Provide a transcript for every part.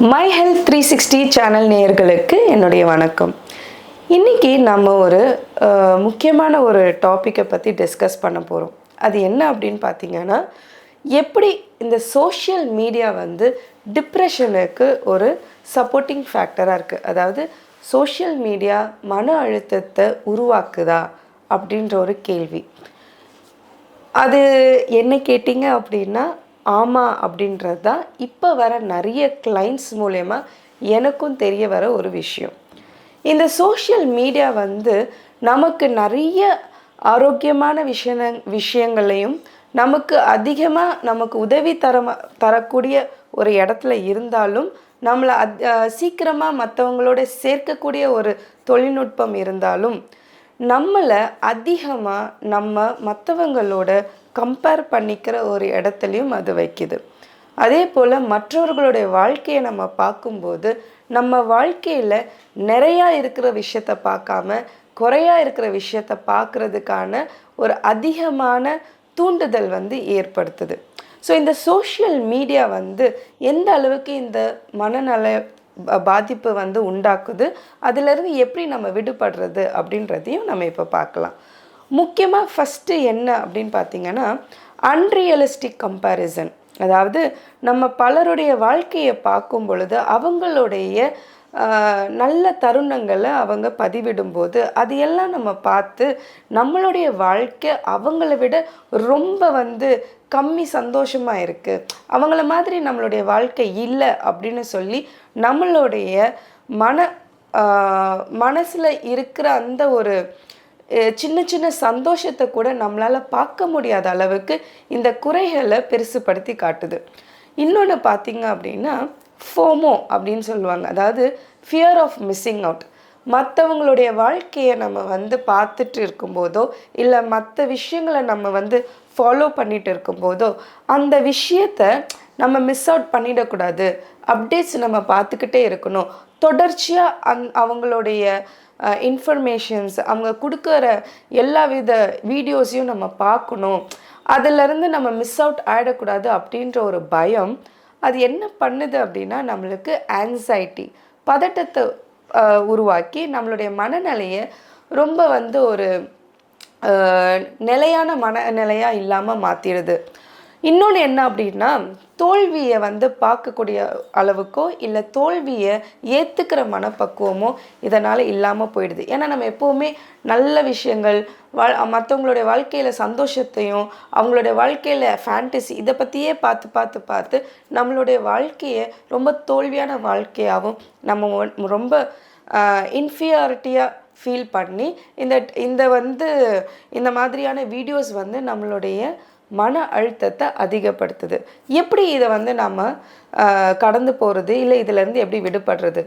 My health 360 channel நேயர்களுக்கு என்னுடைய வணக்கம். இன்றைக்கி நம்ம ஒரு முக்கியமான ஒரு டாப்பிக்கை பற்றி டிஸ்கஸ் பண்ண போகிறோம். அது என்ன அப்படின்னு பார்த்தீங்கன்னா, எப்படி இந்த சோஷியல் மீடியா டிப்ரெஷனுக்கு ஒரு சப்போர்ட்டிங் ஃபேக்டராக இருக்குது. அதாவது சோஷியல் மீடியா மன அழுத்தத்தை உருவாக்குதா அப்படின்ற ஒரு கேள்வி. அது என்ன கேட்டிங்க அப்படின்னா, ஆமாம் அப்படின்றது தான் இப்போ வர நிறைய கிளைண்ட்ஸ் மூலயமா எனக்கும் தெரிய வர ஒரு விஷயம். இந்த சோஷியல் மீடியா நமக்கு நிறைய ஆரோக்கியமான விஷயங்களையும் நமக்கு அதிகமாக நமக்கு உதவி தரக்கூடிய ஒரு இடத்துல இருந்தாலும், நம்மளை சீக்கிரமாக மற்றவங்களோட சேர்க்கக்கூடிய ஒரு தொழில்நுட்பம் இருந்தாலும், நம்மளை அதிகமாக நம்ம மற்றவங்களோட கம்பேர் பண்ணிக்கிற ஒரு இடத்துலையும் அது வைக்குது. அதே போல் மற்றவர்களுடைய வாழ்க்கையை நம்ம பார்க்கும்போது, நம்ம வாழ்க்கையில் நிறையா இருக்கிற விஷயத்த பார்க்காம குறையா இருக்கிற விஷயத்த பார்க்குறதுக்கான ஒரு அதிகமான தூண்டுதல் ஏற்படுத்துது. ஸோ இந்த சோஷியல் மீடியா எந்த அளவுக்கு இந்த மனநல பாதிப்பு உண்டாக்குது, அதிலிருந்து எப்படி நம்ம விடுபடுறது அப்படின்றதையும் நம்ம இப்போ பார்க்கலாம். முக்கியமாக ஃபஸ்ட்டு என்ன அப்படின்னு பார்த்திங்கன்னா, அன்ரியலிஸ்டிக் கம்பேரிசன். அதாவது நம்ம பலருடைய வாழ்க்கையை பார்க்கும் பொழுது அவங்களுடைய நல்ல தருணங்களை அவங்க பதிவிடும்போது அது எல்லாம் நம்ம பார்த்து நம்மளுடைய வாழ்க்கை அவங்கள விட ரொம்ப கம்மி சந்தோஷமாக இருக்குது, அவங்கள மாதிரி நம்மளுடைய வாழ்க்கை இல்லை அப்படின்னு சொல்லி நம்மளுடைய மனசில் இருக்கிற அந்த ஒரு சின்ன சின்ன சந்தோஷத்தை கூட நம்மளால் பார்க்க முடியாத அளவுக்கு இந்த குறைகளை பெருசுப்படுத்தி காட்டுது. இன்னொன்று பார்த்திங்க அப்படின்னா, ஃபோமோ அப்படின்னு சொல்லுவாங்க. அதாவது ஃபியர் ஆஃப் மிஸ்ஸிங் அவுட். மற்றவங்களுடைய வாழ்க்கையை நம்ம பார்த்துட்டு இருக்கும்போதோ இல்லை மற்ற விஷயங்களை நம்ம ஃபாலோ பண்ணிட்டு இருக்கும்போதோ அந்த விஷயத்தை நம்ம மிஸ் அவுட் பண்ணிடக்கூடாது. அப்டேட்ஸ் நம்ம பார்த்துக்கிட்டே இருக்கணும். தொடர்ச்சியாக அவங்களுடைய இன்ஃபர்மேஷன்ஸ், அவங்க கொடுக்குற எல்லா வித வீடியோஸையும் நம்ம பார்க்கணும். அதிலிருந்து நம்ம மிஸ் அவுட் ஆகிடக்கூடாது அப்படின்ற ஒரு பயம் அது என்ன பண்ணுது அப்படின்னா, நம்மளுக்கு ஆங்ஸைட்டி, பதட்டத்தை உருவாக்கி நம்மளுடைய மனநிலையை ரொம்ப ஒரு நிலையான மனநிலையாக இல்லாமல் மாற்றிடுது. இன்னொன்று என்ன அப்படின்னா, தோல்வியை பார்க்கக்கூடிய அளவுக்கோ இல்லை தோல்வியை ஏற்றுக்கிற மனப்பக்குவமோ இதனால் இல்லாமல் போயிடுது. ஏன்னா நம்ம எப்போவுமே நல்ல விஷயங்கள், மற்றவங்களுடைய வாழ்க்கையில் சந்தோஷத்தையும் அவங்களுடைய வாழ்க்கையில் ஃபேண்டசி இதை பற்றியே பார்த்து பார்த்து பார்த்து நம்மளுடைய வாழ்க்கையை ரொம்ப தோல்வியான வாழ்க்கையாகவும் நம்ம ரொம்ப இன்ஃபீரியாரிட்டியாக ஃபீல் பண்ணி இந்த மாதிரியான வீடியோஸ் நம்மளுடைய மன அழுத்தத்தை அதிகப்படுத்துது. எப்படி இதை நம்ம கடந்து போகிறது, இல்லை இதிலேருந்து எப்படி விடுபடுறது?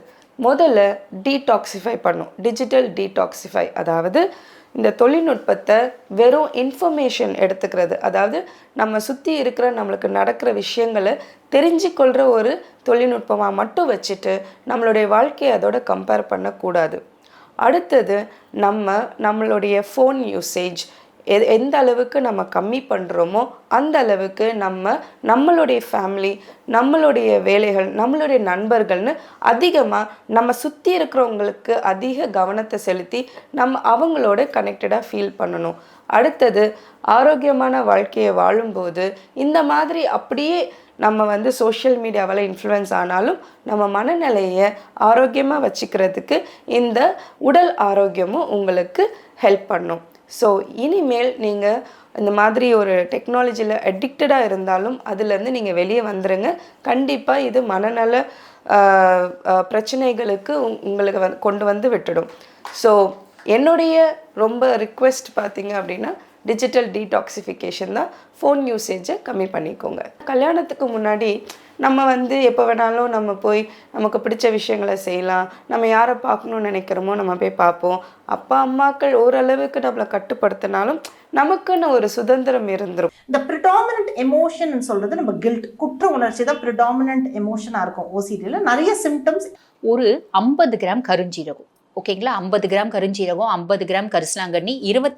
முதல்ல டீடாக்சிஃபை பண்ணும். டிஜிட்டல் டீடாக்சிஃபை, அதாவது இந்த தொழில்நுட்பத்தை வெறும் இன்ஃபர்மேஷன் எடுத்துக்கிறது. அதாவது நம்ம சுற்றி இருக்கிற நம்மளுக்கு நடக்கிற விஷயங்களை தெரிஞ்சுக்கொள்கிற ஒரு தொழில்நுட்பமாக மட்டும் வச்சுட்டு நம்மளுடைய வாழ்க்கையை அதோட கம்பேர் பண்ணக்கூடாது. அடுத்தது நம்மளுடைய ஃபோன் யூசேஜ் எந்த அளவுக்கு நம்ம கம்மி பண்ணுறோமோ அந்த அளவுக்கு நம்மளுடைய ஃபேமிலி, நம்மளுடைய வேலைகள், நம்மளுடைய நண்பர்கள்னு அதிகமாக நம்ம சுற்றி இருக்கிறவங்களுக்கு அதிக கவனத்தை செலுத்தி அவங்களோட கனெக்டடாக ஃபீல் பண்ணணும். அடுத்தது ஆரோக்கியமான வாழ்க்கையை வாழும்போது இந்த மாதிரி அப்படியே நம்ம சோஷியல் மீடியாவால் இன்ஃப்ளூயன்ஸ் ஆனாலும் நம்ம மனநிலையை ஆரோக்கியமாக வச்சுக்கிறதுக்கு இந்த உடல் ஆரோக்கியமும் உங்களுக்கு ஹெல்ப் பண்ணும். ஸோ இனிமேல் நீங்கள் இந்த மாதிரி ஒரு டெக்னாலஜியில் அடிக்டடாக இருந்தாலும் அதிலேருந்து நீங்கள் வெளியே வந்துடுங்க. கண்டிப்பாக இது மனநல பிரச்சனைகளுக்கு உங்களுக்கு கொண்டு விட்டுடும். ஸோ என்னுடைய ரொம்ப ரிக்வெஸ்ட் பார்த்திங்க அப்படின்னா, டிஜிட்டல் டீடாக்சிஃபிகேஷன் தான். ஃபோன் யூசேஜை கம்மி பண்ணிக்கோங்க. கல்யாணத்துக்கு முன்னாடி நம்ம எப்போ வேணாலும் நம்ம போய் நமக்கு பிடிச்ச விஷயங்களை செய்யலாம். நம்ம யாரை பார்க்கணுன்னு நினைக்கிறோமோ நம்ம போய் பார்ப்போம். அப்பா அம்மாக்கள் ஓரளவுக்கு நம்மளை கட்டுப்படுத்தினாலும் நமக்குன்னு ஒரு சுதந்திரம் இருந்துடும். இந்த ப்ரிடாமினன்ட் எமோஷன் சொல்கிறது நம்ம கில்ட், குற்ற உணர்ச்சி தான் ப்ரிடாமினன்ட் எமோஷனாக இருக்கும். ஓசிடியில் நிறைய சிம்டம்ஸ். ஒரு 50 கிராம் கருஞ்சீரகம், ஓகேங்களா, 50 கிராம் கருஞ்சீரகம், 50 கிராம் கரிசலாங்கண்ணி, 25